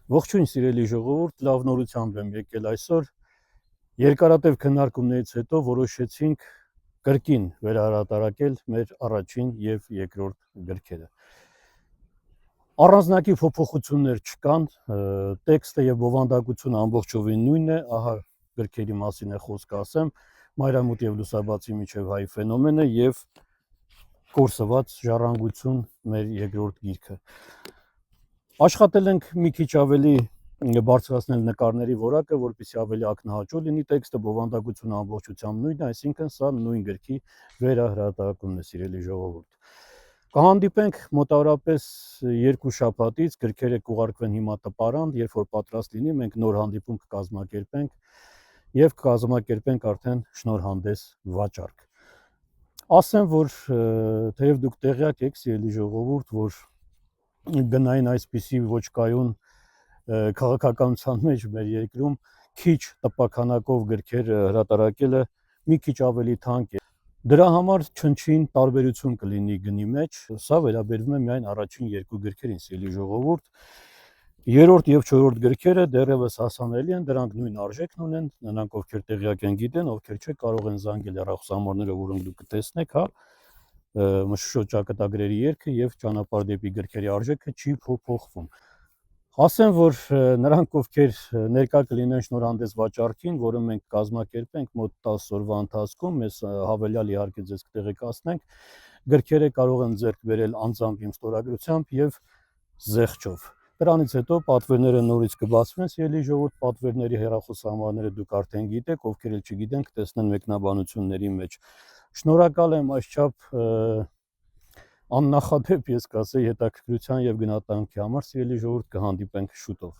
Ողջույն սիրելի ժողովուրդ, լավ նորությամբ եմ եկել այսօր։ Երկարատև քննարկումներից հետո որոշեցինք կրկին վերահրատարակել մեր առաջին եւ երկրորդ գրքերը։ Առանձնակի փոփոխություններ չկան, տեքստը եւ բովանդակությունը ամբողջովին նույնն է, ահա գրքերի մասին է խոսքը ասեմ, Մայրամուտ եւ Լուսաբացի միջև հայ ֆենոմենը եւ Կորսված ժառանգություն մեր երկրորդ գիրքը։ Աշխատել ենք մի քիչ ավելի բարձրացնել նկարների որակը, որպեսզի ավելի ակնահայտ լինի տեքստը, բովանդակությունը ամբողջությամբ նույնն է, այսինքն սա նույն գրքի վերահրատարակումն է, սիրելի ժողովուրդ։ Կհանդիպենք մոտավորապես 2 շաբաթից, գրքերը կուղարկվեն հիմա տպարան, երբ որ պատրաստ լինի, մենք նոր հանդիպում կկազմակերպենք եւ կկազմակերպենք արդեն շնորհանդես վաճառք։ Ասեմ, որ թեև դուք տեղյակ եք, սիրելի ժողովուրդ, որ գնային այսպիսի ոչ կայուն քաղաքականության մեջ մեր երկրում քիչ տպաքանակով գրքեր հրատարակելը մի քիչ ավելի թանկ է։ Դրա համար չնչին տարբերություն կլինի գնի մեջ, սա վերաբերվում է միայն առաջին 2 գրքերին, սիրելի ժողովուրդ։ Երրորդ եւ չորրորդ գրքերը դեռևս հասանելի են, դրանք նույն արժեքն ունեն, նրանք ովքեր տեղյակ են գիտեն, ովքեր չէ կարող են զանգել հեռախոսամարներով, որոնք դուք կտեսնեք, հա։ Մշուշոտ ճակատագրերի երգը եւ ճանապարհ դեպի գրքերի արժեքը չի փոփոխվում։ Ասեմ, որ նրանք ովքեր ներկա կլինեն շնորհանդես վաճառքին, որը մենք կազմակերպենք մոտ 10 օրվա ընթացքում, մեզ հավելյալ իհարկե ձեզ կտեղեկացնենք, գրքերը կարող են ձեռք բերել անձամբ իմ ստորագրությամբ եւ զեղչով։ Դրանից հետո պատվերները նորից կբացվեն, սիրելի ժողովուրդ, պատվերների հեռախոսահամարները դուք արդեն գիտեք, ովքեր էլ չգիտեն, կտեսնեն մեկնաբանությունների մեջ։ Շնորհակալ եմ այսչափ աննախադեպ, ես կասեի, հետաքրքրության եւ գնահատանքի համար, սիրելի ժողովուրդ, կհանդիպենք շուտով։